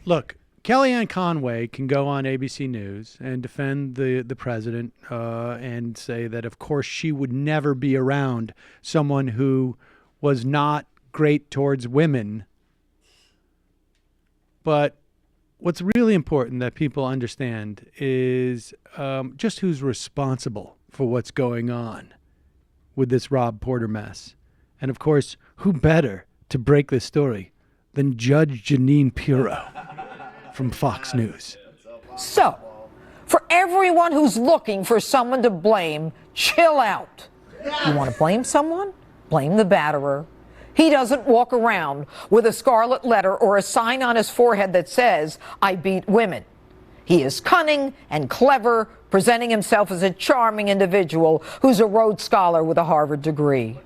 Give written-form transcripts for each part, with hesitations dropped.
Look, Kellyanne Conway can go on ABC News and defend the president and say that, of course, she would never be around someone who was not great towards women. But what's really important that people understand is just who's responsible for what's going on with this Rob Porter mess. And, of course, who better to break this story than Judge Jeanine Pirro from Fox News. So, for everyone who's looking for someone to blame, chill out. You want to blame someone? Blame the batterer. He doesn't walk around with a scarlet letter or a sign on his forehead that says, "I beat women." He is cunning and clever, presenting himself as a charming individual who's a Rhodes Scholar with a Harvard degree.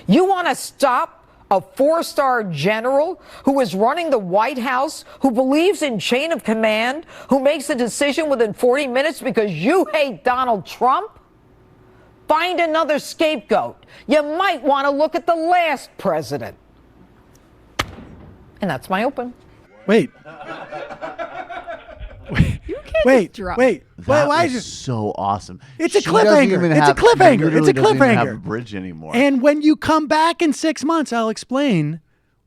You want to stop a four-star general who is running the White House, who believes in chain of command, who makes a decision within 40 minutes because you hate Donald Trump? Find another scapegoat. You might want to look at the last president. And that's my open. Wait. Wait. Why is it so awesome? It's a cliffhanger. It's a cliffhanger. It's a Doesn't even have a cliffhanger. bridge anymore. And when you come back in 6 months, I'll explain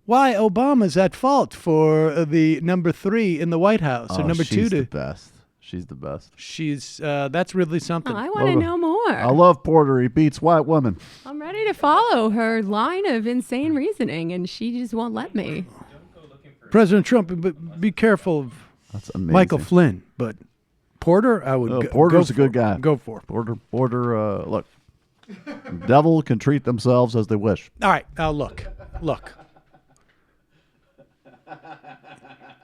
why Obama's at fault for the number 3 in the White House, or number 2 she's to. the best. She's the best. She's that's really something. I want to know more. I love Porter. He beats white women. I'm ready to follow her line of insane reasoning, and she just won't let me. President Trump, but be careful of That's amazing. Michael Flynn, but Porter, I would. Porter's go a good for. guy. Go for Porter. Look, devil can treat themselves as they wish. All right, now look.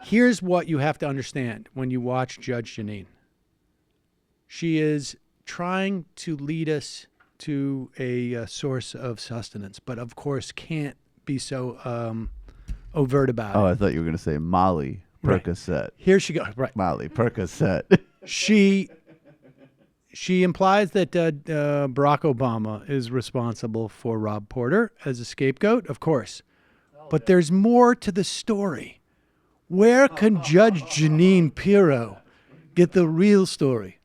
Here's what you have to understand when you watch Judge Jeanine. She is trying to lead us to a source of sustenance, but of course can't be so overt about Oh, it. I thought you were going to say Molly Percocet. Here she goes. Right. Molly Percocet. She implies that Barack Obama is responsible for Rob Porter as a scapegoat, of course. But there's more to the story. Where can Judge Jeanine Pirro get the real story?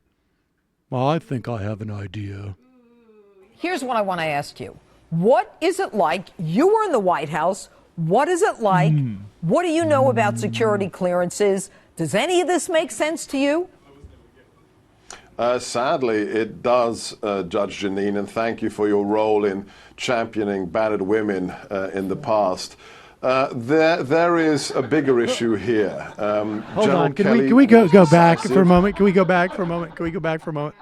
Well, I think I have an idea. Here's what I want to ask you. What is it like? You were in the White House. What is it like? What do you know about security clearances? Does any of this make sense to you? Sadly, it does, Judge Jeanine, and thank you for your role in championing battered women in the past. There is a bigger issue here. Hold on. Can we go back for a moment? Can we go back for a moment?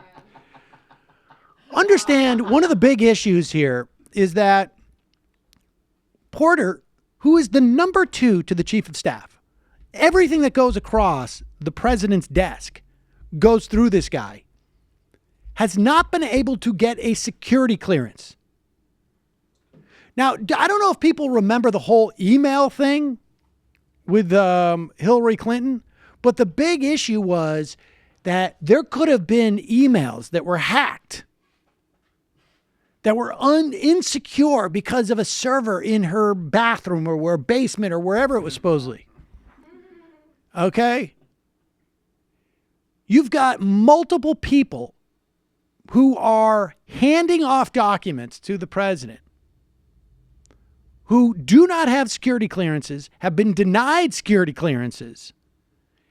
Understand, one of the big issues here is that Porter, who is the number 2 to the chief of staff, everything that goes across the president's desk goes through this guy, has not been able to get a security clearance. Now, I don't know if people remember the whole email thing with Hillary Clinton, but the big issue was that there could have been emails that were hacked, that were insecure because of a server in her bathroom or her basement or wherever it was supposedly. Okay? You've got multiple people who are handing off documents to the president who do not have security clearances, have been denied security clearances,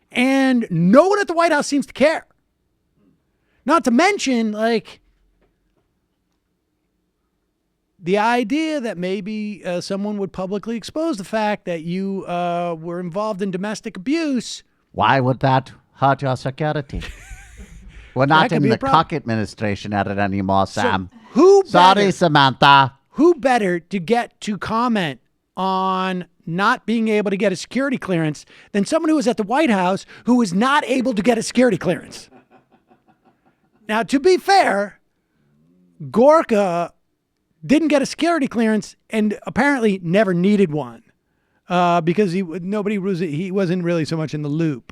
and no one at the White House seems to care. Not to mention, like, the idea that maybe someone would publicly expose the fact that you were involved in domestic abuse. Why would that hurt your security? We're not in the Koch administration at it anymore, Sam. Sorry, Samantha. Who better to get to comment on not being able to get a security clearance than someone who was at the White House who was not able to get a security clearance? Now, to be fair, Gorka didn't get a security clearance and apparently never needed one because he wasn't really so much in the loop.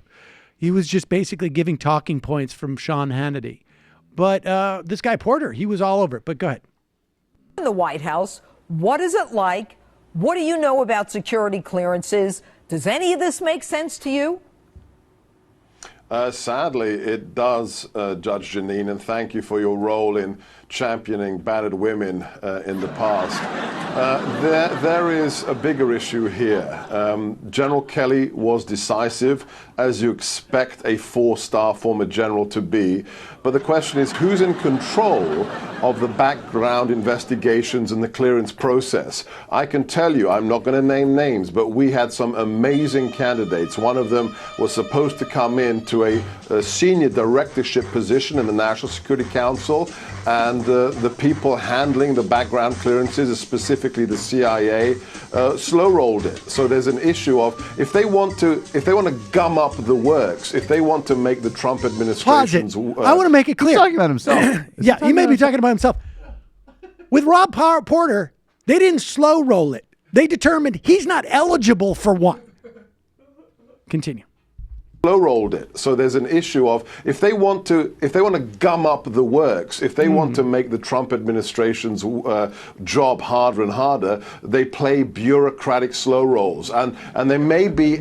He was just basically giving talking points from Sean Hannity. But this guy Porter, he was all over it. But go ahead. In the White House, what is it like? What do you know about security clearances? Does any of this make sense to you? Sadly, it does, Judge Jeanine, and thank you for your role in championing battered women in the past. There is a bigger issue here. General Kelly was decisive, as you expect a 4-star former general to be. But the question is, who's in control of the background investigations and the clearance process? I can tell you, I'm not going to name names, but we had some amazing candidates. One of them was supposed to come into a senior directorship position in the National Security Council, and the people handling the background clearances, specifically the CIA, slow-rolled it. So there's an issue of if they want to gum up the works, if they want to make the Trump administration's I want to make it clear. He's talking about himself. Yeah, he may be talking about himself. With Rob Porter, they didn't slow roll it. They determined he's not eligible for one. Continue. Slow-rolled it. So there's an issue of if they want to gum up the works, if they want to make the Trump administration's job harder and harder, they play bureaucratic slow rolls, and there may be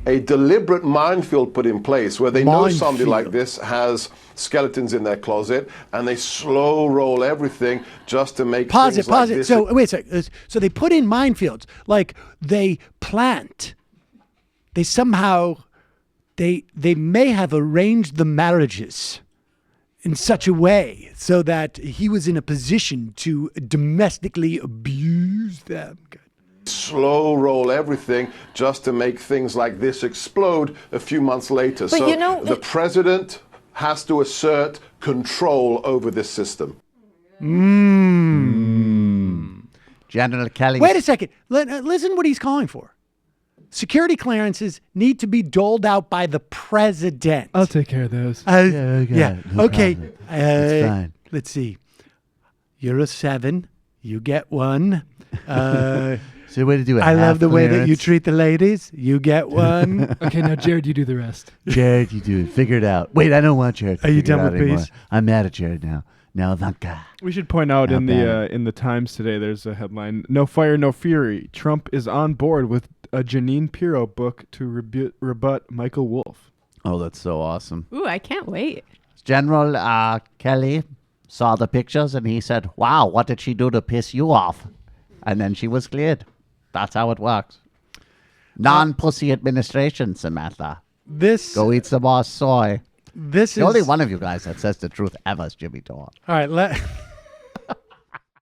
a deliberate minefield put in place where they know somebody like this has skeletons in their closet, and they slow roll everything just to make things like this. So wait a second. So they put in minefields, like they plant. They somehow. They may have arranged the marriages in such a way so that he was in a position to domestically abuse them. Slow roll everything just to make things like this explode a few months later. But so the president has to assert control over this system. General Kelly. Wait a second. Listen what he's calling for. Security clearances need to be doled out by the president. I'll take care of those. Yeah. Okay. It's fine. Let's see. You're a 7. You get 1. So way to do it. I love the way that you treat the ladies. You get 1. Okay, now Jared, you do the rest. Jared, you do it. Figure it out. Wait, I don't want Jared. To Are you figure it done out with anymore. peace? I'm mad at Jared now. Now Ivanka. We should point out Not in bad. the Times today, there's a headline: "No Fire, No Fury. Trump is on board with a Jeanine Pirro book to rebut Michael Wolff." Oh, that's so awesome. Ooh, I can't wait. General Kelly saw the pictures and he said, "Wow, what did she do to piss you off?" And then she was cleared. That's how it works. Non-pussy administration, Samantha. Go eat some more soy. This The is only one of you guys that says the truth ever is Jimmy Dore. all right.